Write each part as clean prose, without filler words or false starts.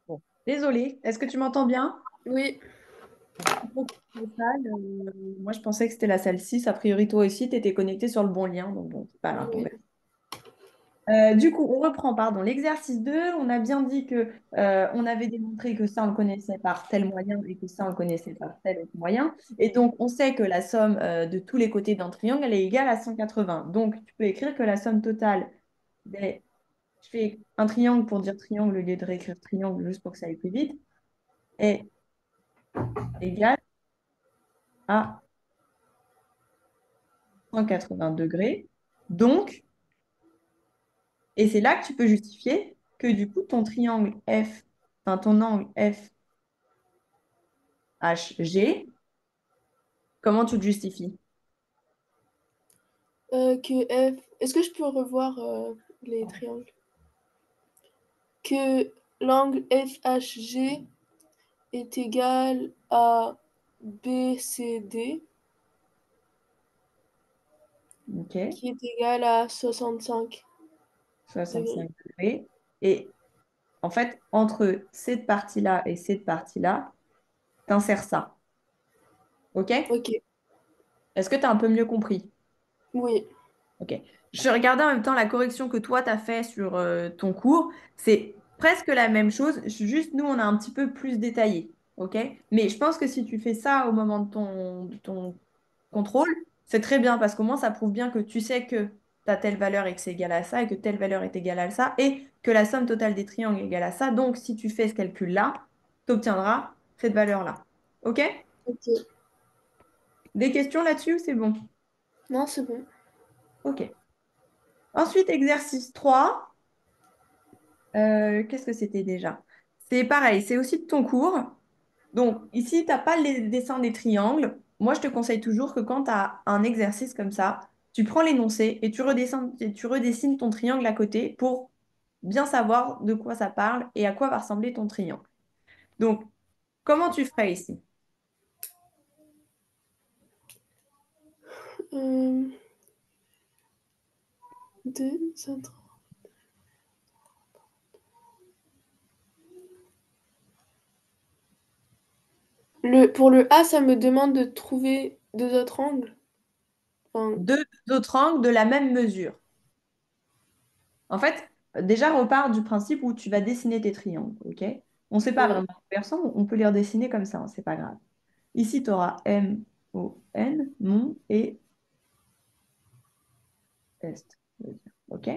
Bon. Désolée, est-ce que tu m'entends bien? Oui, Les salles, moi, je pensais que c'était la salle 6. A priori, toi aussi, tu étais connecté sur le bon lien. Donc, bon, c'est pas grave. oui. Du coup, on reprend, pardon, l'exercice 2. On a bien dit que on avait démontré que ça, on le connaissait par tel moyen et que ça, on le connaissait par tel autre moyen. Et donc, on sait que la somme de tous les côtés d'un triangle, elle est égale à 180. Donc, tu peux écrire que la somme totale des... Je fais un triangle pour dire triangle au lieu de réécrire triangle juste pour que ça aille plus vite, est égale à 180 degrés. Donc, et c'est là que tu peux justifier que du coup, ton triangle F, enfin ton angle FHG, comment tu le justifies? Que F. Est-ce que je peux revoir les triangles? Que l'angle FHG est égal à BCD, OK, qui est égal à 65 degrés. 65 degrés. Et en fait, entre cette partie-là et cette partie-là, t'insères ça. OK? Ok, Est-ce que tu as un peu mieux compris? oui, Ok. Je regardais en même temps la correction que toi, tu as fait sur ton cours. C'est presque la même chose, juste nous, on a un petit peu plus détaillé. Ok? Mais je pense que si tu fais ça au moment de ton contrôle, c'est très bien parce qu'au moins, ça prouve bien que tu sais que tu as telle valeur et que c'est égal à ça et que telle valeur est égale à ça et que la somme totale des triangles est égale à ça. Donc, si tu fais ce calcul-là, tu obtiendras cette valeur-là. Ok? ok. Des questions là-dessus? C'est bon. Non, c'est bon. Ok. Ensuite, exercice 3. Qu'est-ce que c'était déjà? C'est pareil, c'est aussi de ton cours. Donc, ici, tu n'as pas les dessins des triangles. Moi, je te conseille toujours que quand tu as un exercice comme ça, tu prends l'énoncé et tu redessines ton triangle à côté pour bien savoir de quoi ça parle et à quoi va ressembler ton triangle. Donc, comment tu ferais ici? Euh, deux, pour le A, ça me demande de trouver deux autres angles. Enfin, Deux autres angles de la même mesure. En fait, déjà, repars du principe où tu vas dessiner tes triangles, ok? On ne sait pas ouais. vraiment personne, on peut les redessiner comme ça, hein, c'est pas grave. Ici, tu auras M-O-N, mon et est. Je veux dire. OK?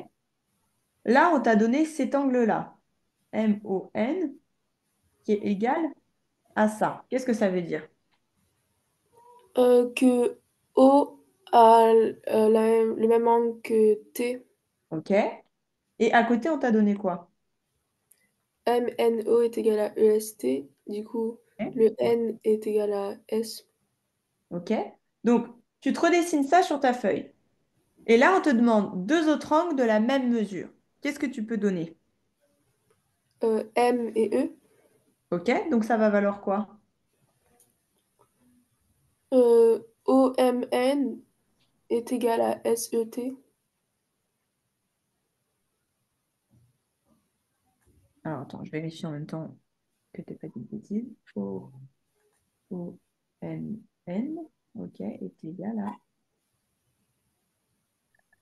Là, on t'a donné cet angle-là, M-O-N, qui est égal à ça. Qu'est-ce que ça veut dire? Que O a le même angle que T. OK? Et à côté, on t'a donné quoi? MNO est égal à EST. Du coup, OK? le N est égal à S. OK? Donc, tu te redessines ça sur ta feuille. Et là, on te demande deux autres angles de la même mesure. Qu'est-ce que tu peux donner? M et E. OK? Donc, ça va valoir quoi? OMN est égal à SET. Alors, attends, je vérifie en même temps que tu n'aies pas dit de bêtises. O-N-N, OK, est égal à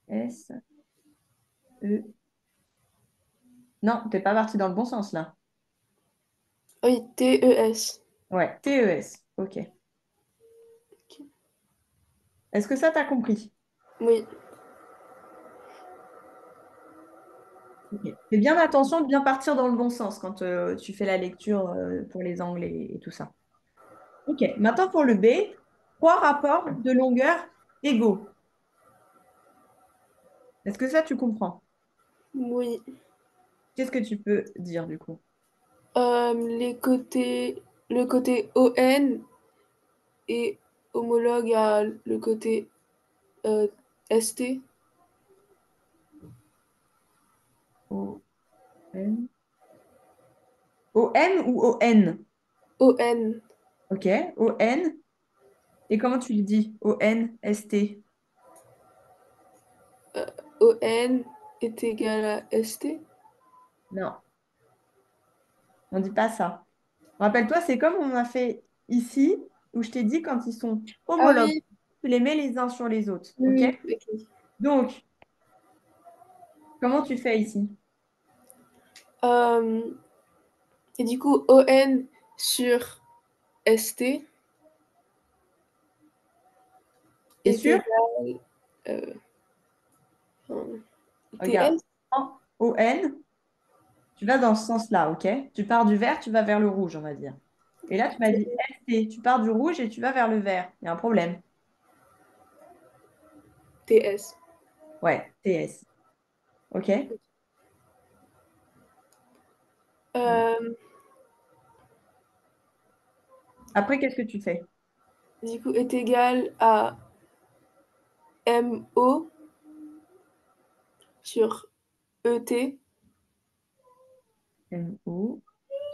S-E. Non, t'es pas parti dans le bon sens là. Oui, TES. Ouais, T-E-S. OK. Est-ce que ça t'as compris? Oui, Ok. Fais bien attention de bien partir dans le bon sens quand tu fais la lecture pour les angles et tout ça. Ok, maintenant pour le B, trois rapports de longueur égaux. Est-ce que ça tu comprends? oui. Qu'est-ce que tu peux dire du coup? Le côté ON est homologue à le côté euh, ST. O-N. O-M ou O-N? ON. Ok, O-N. Et comment tu le dis? O-N-S-T. ON est égal à ST. Non, On dit pas ça. Rappelle-toi, c'est comme on a fait ici, où je t'ai dit quand ils sont Ah homologues, oui, tu les mets les uns sur les autres. OK? oui, oui, ok. Donc, comment tu fais ici? Euh, et du coup, ON sur ST T'es est sûr? égal Regarde. TS. En ON, tu vas dans ce sens-là, OK? Tu pars du vert, tu vas vers le rouge, on va dire. Et là, tu m'as dit ST, tu pars du rouge et tu vas vers le vert. Il y a un problème. TS. Ouais, TS. OK? Euh, Après, qu'est-ce que tu fais? du coup, est égal à MO sur ET MO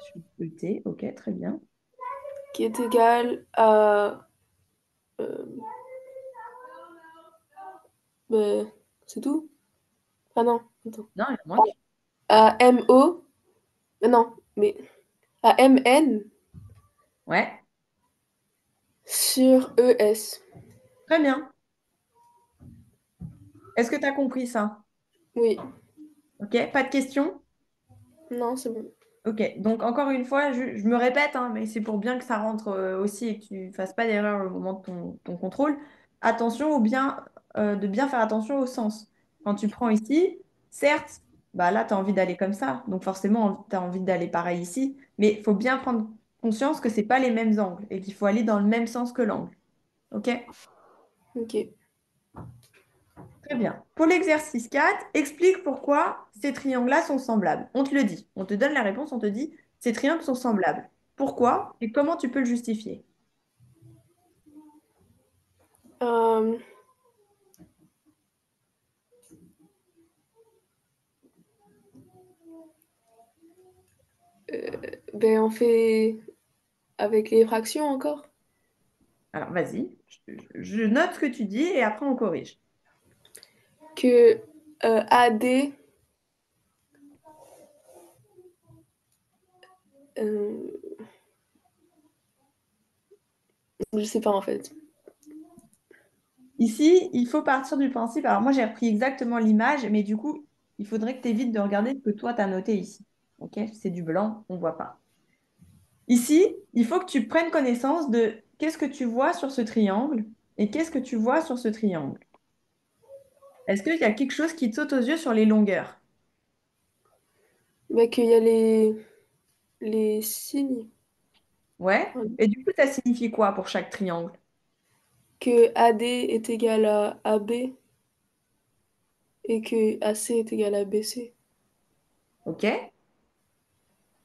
sur ET, OK, très bien. qui est égal à... euh, ben, c'est tout? Ah non, attends. Non, il en manque. À MO, non, mais à MN Ouais, sur ES. très bien. Est-ce que tu as compris ça? Oui, OK, pas de questions? non, c'est bon. Ok, donc encore une fois, je me répète, hein, mais c'est pour bien que ça rentre aussi et que tu ne fasses pas d'erreur au moment de ton contrôle. Attention de bien faire attention au sens. Quand tu prends ici, certes, bah là, tu as envie d'aller comme ça, donc forcément, tu as envie d'aller pareil ici, mais il faut bien prendre conscience que ce pas les mêmes angles et qu'il faut aller dans le même sens que l'angle. Ok? Ok. Très bien. Pour l'exercice 4, explique pourquoi ces triangles-là sont semblables. On te le dit. On te donne la réponse, on te dit ces triangles sont semblables. Pourquoi et comment tu peux le justifier? Euh, ben, on fait avec les fractions encore. Alors, vas-y, je note ce que tu dis et après on corrige. Que AD, euh, je sais pas en fait. Ici, il faut partir du principe. Alors, moi, j'ai repris exactement l'image, mais du coup, il faudrait que tu évites de regarder ce que toi, tu as noté ici. Ok? C'est du blanc, on ne voit pas. Ici, il faut que tu prennes connaissance de qu'est-ce que tu vois sur ce triangle et qu'est-ce que tu vois sur ce triangle. Est-ce qu'il y a quelque chose qui te saute aux yeux sur les longueurs? Ben, qu'il y a les signes. Ouais. Voilà. Et du coup, ça signifie quoi pour chaque triangle? Que AD est égal à AB et que AC est égal à BC. Ok.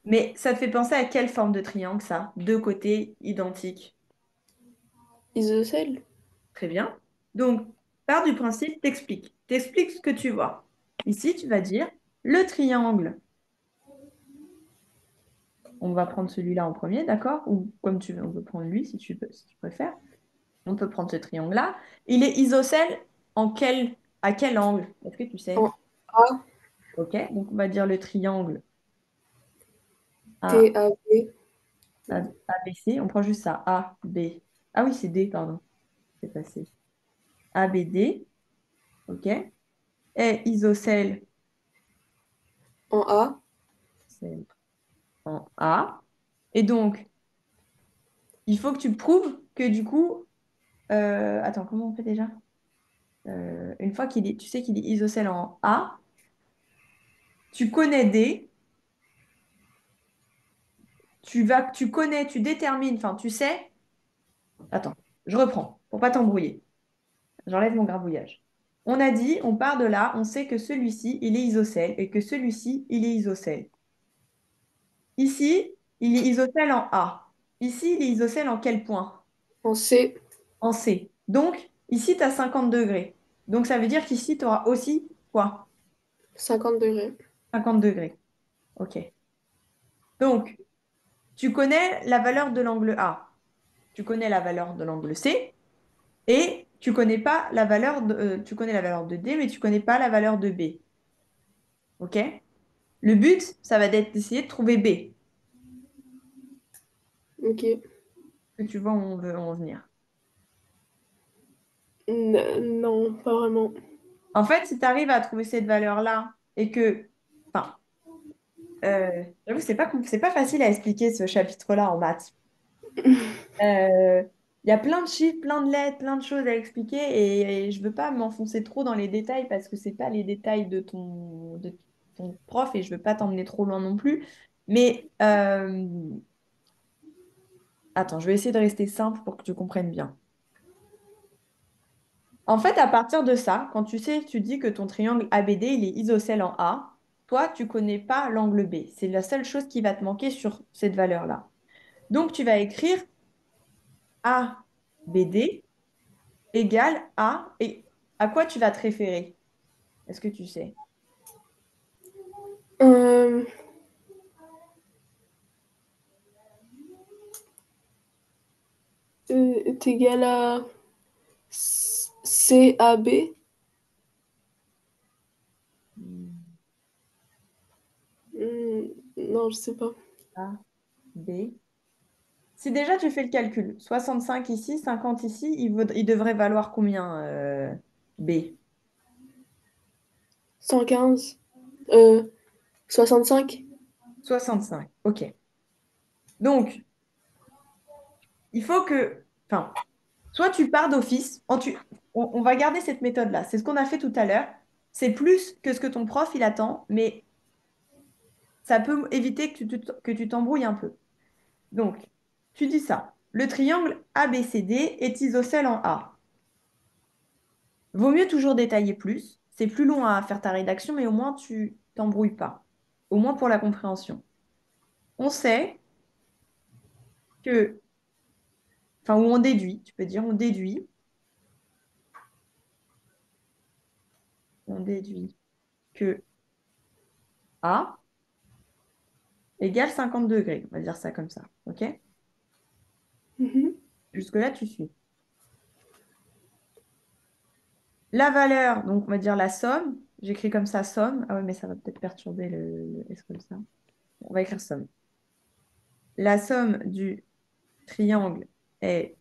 Mais ça te fait penser à quelle forme de triangle, ça? Deux côtés identiques. Isocèle. Très bien. Donc, pars du principe, t'expliques. T'expliques ce que tu vois. Ici, tu vas dire le triangle. On va prendre celui-là en premier, d'accord? Ou comme tu veux, on peut prendre lui si tu peux, si tu préfères. On peut prendre ce triangle-là. Il est isocèle à quel angle? Est-ce que tu sais? En A, Ok, donc on va dire le triangle A, TAB. ABC. On prend juste ça. A, B. Ah oui, c'est D, pardon. C'est passé. ABD. Ok. Et isocèle, En A, c'est en A. Et donc, il faut que tu prouves que du coup, attends, comment on fait déjà? Une fois tu sais qu'il est isocèle en A, tu connais D, tu connais, tu détermines, enfin, tu sais. Attends, je reprends pour pas t'embrouiller. J'enlève mon grabouillage. On a dit, on part de là, on sait que celui-ci, il est isocèle et que celui-ci, il est isocèle. Ici, il est isocèle en A. Ici, il est isocèle en quel point? en C, En C. Donc, ici, tu as 50 degrés. Donc, ça veut dire qu'ici, tu auras aussi quoi? 50 degrés. 50 degrés. OK. Donc, tu connais la valeur de l'angle A. Tu connais la valeur de l'angle C. Et tu connais pas la valeur tu connais la valeur de D, mais tu connais pas la valeur de B. OK? Le but, ça va être d'essayer de trouver B. Ok. Que tu vois où on veut en venir. Non, pas vraiment. En fait, si tu arrives à trouver cette valeur-là et que, enfin, j'avoue, c'est pas facile à expliquer ce chapitre-là en maths. Euh, Il y a plein de chiffres, plein de lettres, plein de choses à expliquer et je veux pas m'enfoncer trop dans les détails parce que c'est pas les détails de ton prof et je veux pas t'emmener trop loin non plus. Mais attends, je vais essayer de rester simple pour que tu comprennes bien. En fait, à partir de ça, quand tu sais, tu dis que ton triangle ABD, il est isocèle en A, toi, tu connais pas l'angle B. C'est la seule chose qui va te manquer sur cette valeur-là. Donc, tu vas écrire ABD égale A. Et à quoi tu vas te référer? Est-ce que tu sais? Euh, est égal à CAB. Hmm, Non, je sais pas. A, B. Si déjà tu fais le calcul, 65 ici, 50 ici, il devrait valoir combien B? 115. 65. 65. OK. Donc, il faut que... Enfin, soit tu pars d'office, on va garder cette méthode-là. C'est ce qu'on a fait tout à l'heure. C'est plus que ce que ton prof il attend, mais ça peut éviter que tu t'embrouilles un peu. Donc, tu dis ça. Le triangle ABCD est isocèle en A. Vaut mieux toujours détailler plus. C'est plus long à faire ta rédaction, mais au moins tu t'embrouilles pas. Au moins pour la compréhension. On sait que, enfin, ou on déduit, tu peux dire, on déduit que A égale 50 degrés. On va dire ça comme ça. OK? Mhm. Jusque-là, tu suis. La valeur, donc on va dire la somme. J'écris comme ça, somme. Ah oui, mais ça va peut-être perturber est-ce comme ça? On va écrire somme. La somme du triangle est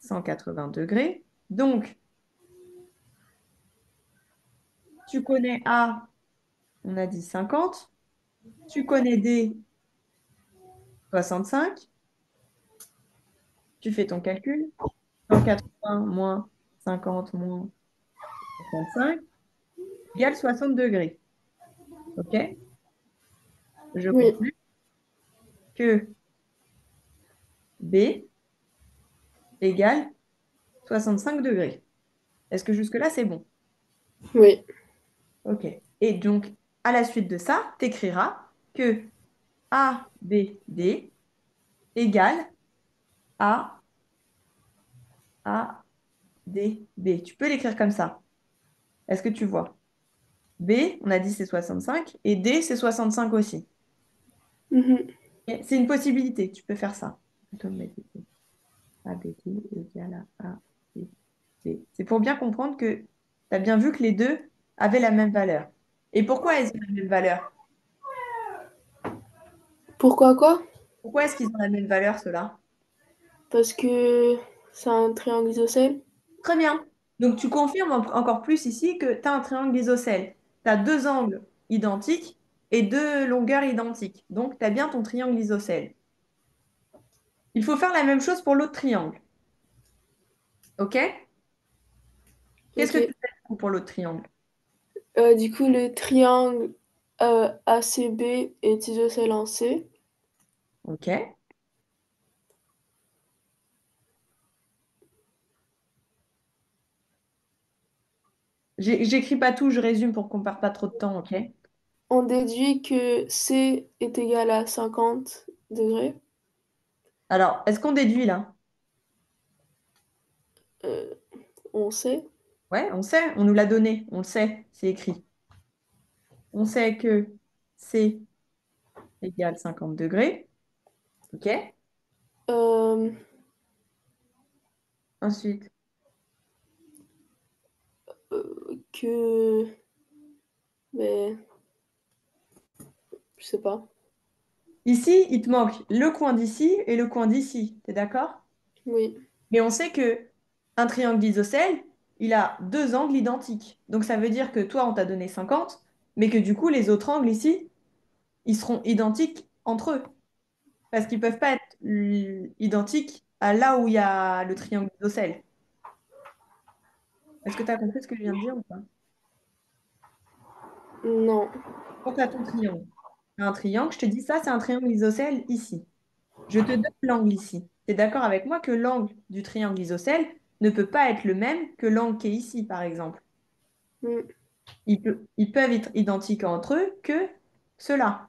180 degrés. Donc, tu connais A, on a dit 50. Tu connais D, 65. Tu fais ton calcul. 180 moins 50 moins 65 égale 60 degrés. OK? Je Oui, conclus que B égale 65 degrés. Est-ce que jusque-là, c'est bon? oui. OK. Et donc, à la suite de ça, tu écriras que ABD égale AADB. Tu peux l'écrire comme ça. Est-ce que tu vois? B, on a dit c'est 65 et D, c'est 65 aussi. Mhm. Et c'est une possibilité, tu peux faire ça. Plutôt mettre ABD égale à ABD. C'est pour bien comprendre que tu as bien vu que les deux avaient la même valeur. Et pourquoi elles ont la même valeur? Pourquoi quoi? Pourquoi est-ce qu'ils ont la même valeur, ceux-là? Parce que c'est un triangle isocèle. Très bien. Donc, tu confirmes encore plus ici que tu as un triangle isocèle. Tu as deux angles identiques et deux longueurs identiques. Donc, tu as bien ton triangle isocèle. Il faut faire la même chose pour l'autre triangle. OK? Qu'est-ce que tu Ok. fais du coup, pour l'autre triangle? Du coup, le triangle ACB est isocèle en C. OK. J'écris pas tout, je résume pour qu'on perde pas trop de temps. OK? On déduit que C est égal à 50 degrés. Alors, est-ce qu'on déduit là? Euh, on sait. Ouais, on sait, on nous l'a donné, on le sait, c'est écrit. On sait que C égale 50 degrés. OK? Euh, Ensuite, que... Mais je sais pas. Ici, il te manque le coin d'ici et le coin d'ici. T'es d'accord? Oui. Mais on sait que un triangle isocèle, il a deux angles identiques. Donc ça veut dire que toi, on t'a donné 50, mais que du coup, les autres angles ici, ils seront identiques entre eux. Parce qu'ils ne peuvent pas être identiques à là où il y a le triangle isocèle. Est-ce que tu as compris ce que je viens de dire ou pas? Non. Quand tu as ton triangle, t'as un triangle, je te dis ça, c'est un triangle isocèle ici. Je te donne l'angle ici. Tu es d'accord avec moi que l'angle du triangle isocèle ne peut pas être le même que l'angle qui est ici, par exemple. Mm. Ils peuvent être identiques entre eux que ceux-là.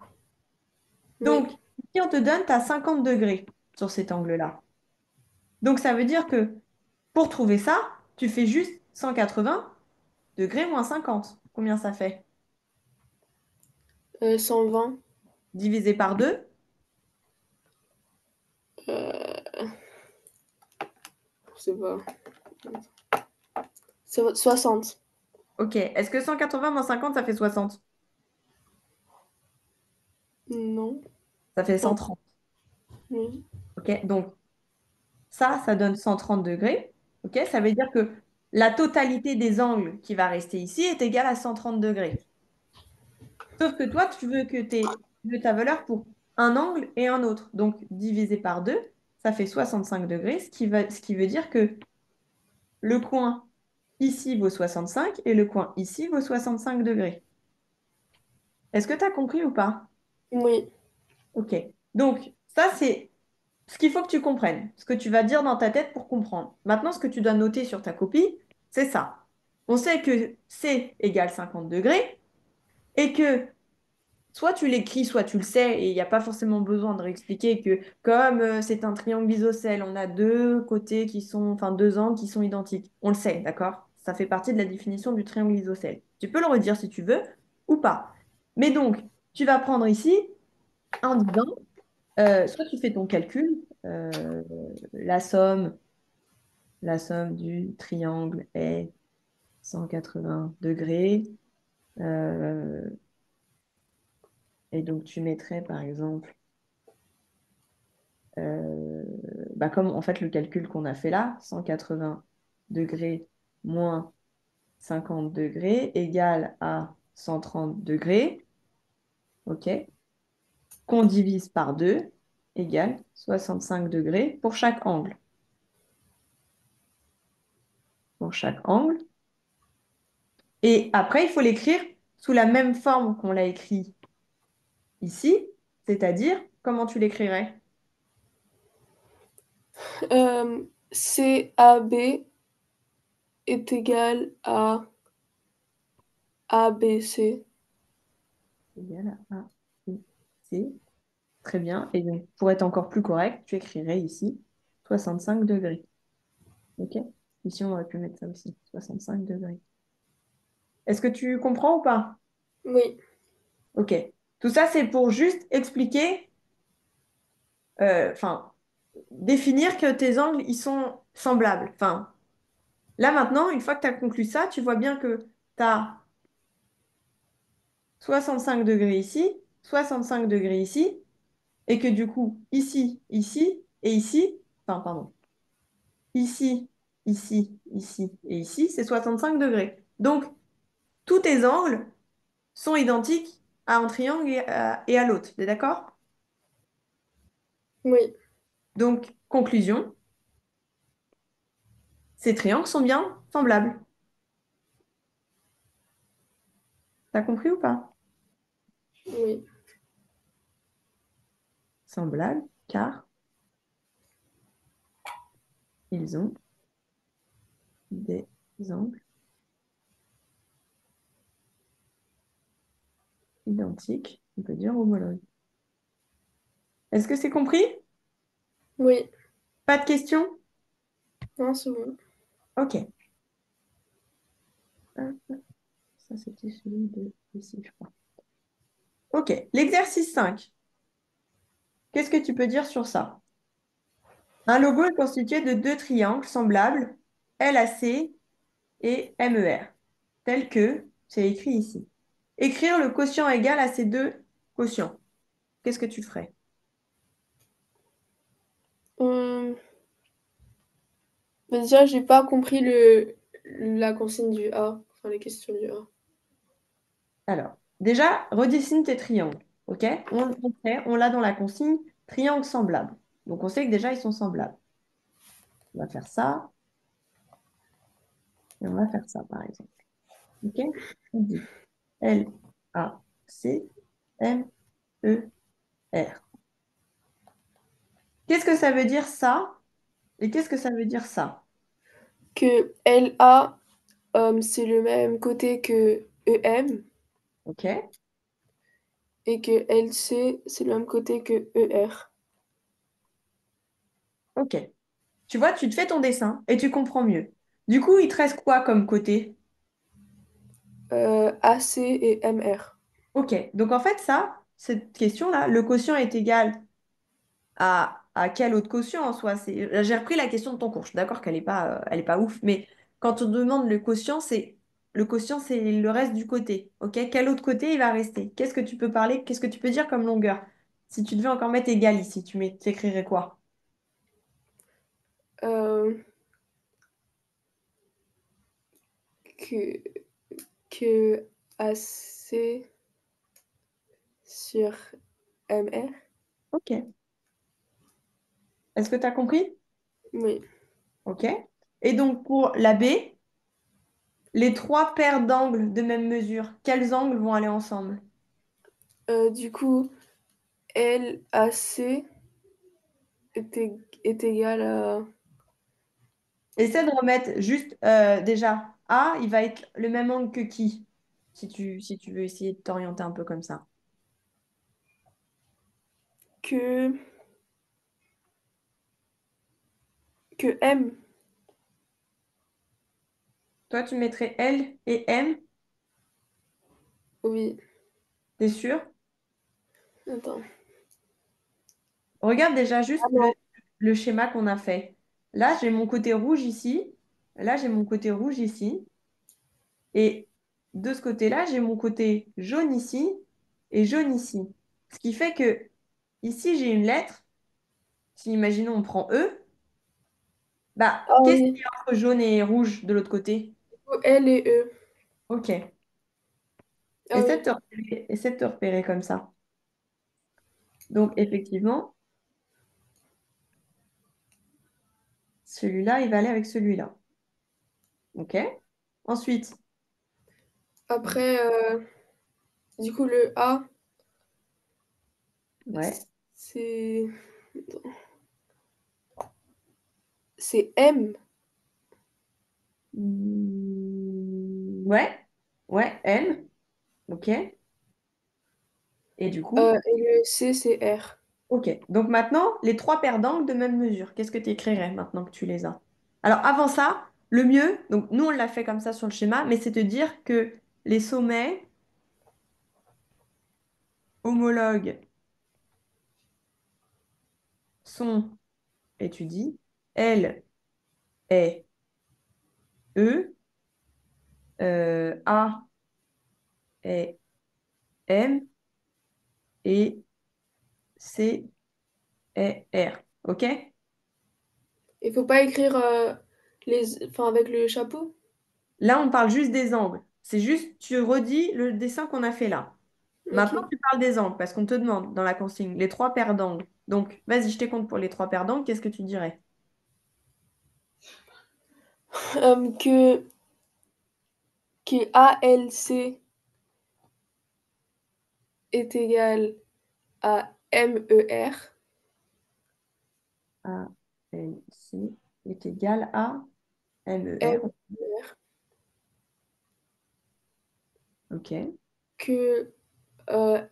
Oui. Donc, si on te donne, tu as 50 degrés sur cet angle-là. Donc, ça veut dire que pour trouver ça, tu fais juste 180 degrés moins 50. Combien ça fait? 120. Divisé par 2. Euh, je sais pas. 60. Ok. Est-ce que 180 moins 50, ça fait 60? Non. Ça fait Enfin, 130. oui. Ok. Donc, ça donne 130 degrés. Ok. Ça veut dire que la totalité des angles qui va rester ici est égale à 130 degrés. Sauf que toi, tu veux ta valeur pour un angle et un autre. Donc, divisé par 2, ça fait 65 degrés, ce qui veut dire que le coin ici vaut 65 et le coin ici vaut 65 degrés. Est-ce que tu as compris ou pas? Oui. Ok. Donc, ça, c'est ce qu'il faut que tu comprennes, ce que tu vas dire dans ta tête pour comprendre. Maintenant, ce que tu dois noter sur ta copie, c'est ça. On sait que C égale 50 degrés et que soit tu l'écris, soit tu le sais, et il n'y a pas forcément besoin de réexpliquer que comme c'est un triangle isocèle, on a deux côtés qui sont, enfin deux angles qui sont identiques. On le sait, d'accord? Ça fait partie de la définition du triangle isocèle. Tu peux le redire si tu veux ou pas. Mais donc, tu vas prendre ici un disant, soit tu fais ton calcul, la somme du triangle est 180 degrés, euh, et donc tu mettrais par exemple Euh, bah comme en fait le calcul qu'on a fait là, 180 degrés moins 50 degrés égale à 130 degrés, ok, qu'on divise par 2 égale 65 degrés pour chaque angle. Pour chaque angle. Et après, il faut l'écrire sous la même forme qu'on l'a écrit ici, c'est-à-dire comment tu l'écrirais? CAB est égal à ABC. Égale à A, B, C. Très bien. Et donc, pour être encore plus correct, tu écrirais ici 65 degrés. OK? Ici, on aurait pu mettre ça aussi, 65 degrés. Est-ce que tu comprends ou pas? Oui. OK. Tout ça, c'est pour juste expliquer, enfin, définir que tes angles, ils sont semblables. Enfin, là maintenant, une fois que tu as conclu ça, tu vois bien que tu as 65 degrés ici, 65 degrés ici, et que du coup, ici, ici, et ici, enfin, pardon, ici, ici, ici, et ici, c'est 65 degrés. Donc, tous tes angles sont identiques à un triangle et à l'autre. T'es d'accord? Oui. Donc, conclusion, ces triangles sont bien semblables. T'as compris ou pas? Oui. Semblables, car ils ont des angles identiques, on peut dire homologues. Est-ce que c'est compris? Oui. Pas de questions? Non, c'est bon. Ok. Hop, ça, c'était celui de ici, je crois. Ok. L'exercice 5. Qu'est-ce que tu peux dire sur ça? Un logo est constitué de deux triangles semblables, LAC et MER, tel que c'est écrit ici. Écrire le quotient égal à ces deux quotients. Qu'est-ce que tu ferais? Mais déjà, j'ai pas compris la consigne du A, enfin les questions du A. Alors, déjà, redessine tes triangles. OK? On l'a dans la consigne triangle semblable. Donc, on sait que déjà, ils sont semblables. On va faire ça et on va faire ça, par exemple. OK? On dit L, A, C, M, E, R. Qu'est-ce que ça veut dire ça? Et qu'est-ce que ça veut dire ça? Que LA, c'est le même côté que EM OK? et que LC, c'est le même côté que ER. OK. Tu vois, tu te fais ton dessin et tu comprends mieux. Du coup, il te reste quoi comme côté? AC et MR. OK. Donc, en fait, ça, cette question-là, le quotient est égal à quel autre quotient en soi? J'ai repris la question de ton cours. Je suis d'accord qu'elle elle est pas ouf, mais quand on demande le quotient, c'est le reste du côté. OK? Quel autre côté il va rester? Qu'est-ce que tu peux parler? Qu'est-ce que tu peux dire comme longueur? Si tu devais encore mettre égal ici, t'écrirais quoi? Euh, que, que AC sur MR. OK. Est-ce que tu as compris? Oui. OK. Et donc pour la B, les trois paires d'angles de même mesure, quels angles vont aller ensemble? Du coup, LAC est égal à... Essaie de remettre juste déjà A, il va être le même angle que qui? Si tu veux essayer de t'orienter un peu comme ça. que, que M. Toi, tu mettrais L et M, Oui. t'es sûr? Attends. Regarde déjà Ah juste non. le schéma qu'on a fait. Là, j'ai mon côté rouge ici. Là, j'ai mon côté rouge ici. Et de ce côté-là, j'ai mon côté jaune ici et jaune ici. Ce qui fait que ici, j'ai une lettre. Si, imaginons, on prend E, bah, Ah qu'est-ce qu'il oui. y a entre jaune et rouge de l'autre côté? L et E. OK. Ah oui. Essaie de te repérer comme ça. Donc, effectivement, celui-là, il va aller avec celui-là. OK? Ensuite, Après, du coup, le A, ouais. c'est... C'est M. Ouais. Ouais, M. OK. Et du coup, Et le C, c'est R. OK. Donc maintenant, les trois paires d'angles de même mesure, qu'est-ce que tu écrirais maintenant que tu les as? Alors, avant ça, le mieux, donc nous, on l'a fait comme ça sur le schéma, mais c'est de dire que les sommets homologues sont, et tu dis, L est E, A est M et C est R. OK? Il faut pas écrire enfin, avec le chapeau? Là, on parle juste des angles. C'est juste, tu redis le dessin qu'on a fait là. Maintenant, Ok. tu parles des angles parce qu'on te demande dans la consigne les trois paires d'angles. Donc, vas-y, je te compte pour les trois paires d'angles. Qu'est-ce que tu dirais? Que, que ALC est égal à MER. A, N, C est égal à M, E, R. MER. OK. Que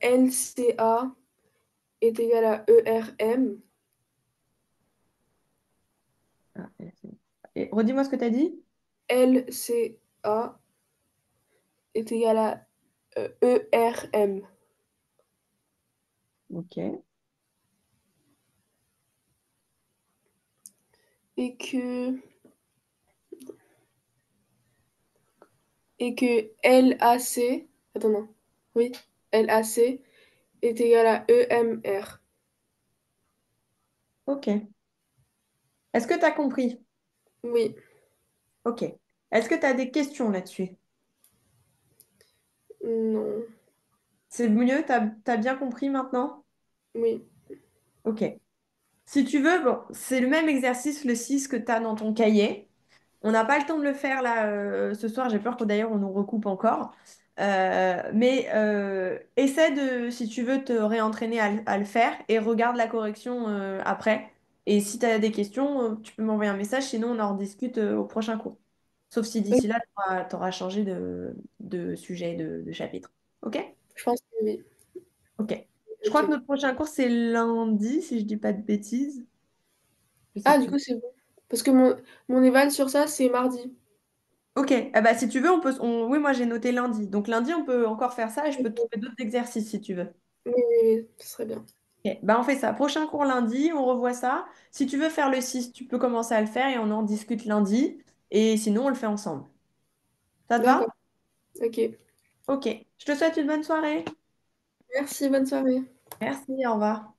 LCA est égal à ERM. A, N, C. Et redis-moi ce que tu as dit. LCA est égal à ERM. OK. Et que, et que LAC, attends, non, oui, LAC est égal à EMR. OK. Est-ce que tu as compris? Oui. Ok. Est-ce que tu as des questions là-dessus? Non. C'est mieux, t'as bien compris maintenant? Oui. Ok. Si tu veux, bon, c'est le même exercice, le 6 que tu as dans ton cahier. On n'a pas le temps de le faire là ce soir, j'ai peur que d'ailleurs on nous recoupe encore. Mais essaie de, si tu veux, te réentraîner à le faire et regarde la correction après. Et si tu as des questions, tu peux m'envoyer un message, sinon on en rediscute au prochain cours. Sauf si Ok, d'ici là, tu auras changé de sujet, de chapitre. Ok? je pense que oui. Ok. Je crois que Ok. notre prochain cours, c'est lundi, si je dis pas de bêtises. Je sais Ah, du plus. coup, c'est bon. Parce que mon éval sur ça, c'est mardi. Ok, ah bah, si tu veux, oui, moi j'ai noté lundi. Donc lundi, on peut encore faire ça et je peux te Ok. trouver d'autres exercices si tu veux. Oui, oui, oui, ce serait bien. Ok, bah, on fait ça. Prochain cours lundi, on revoit ça. Si tu veux faire le 6, tu peux commencer à le faire et on en discute lundi. Et sinon, on le fait ensemble. Ça te va? D'accord. Ok. Ok. Je te souhaite une bonne soirée. Merci, bonne soirée. Merci, au revoir.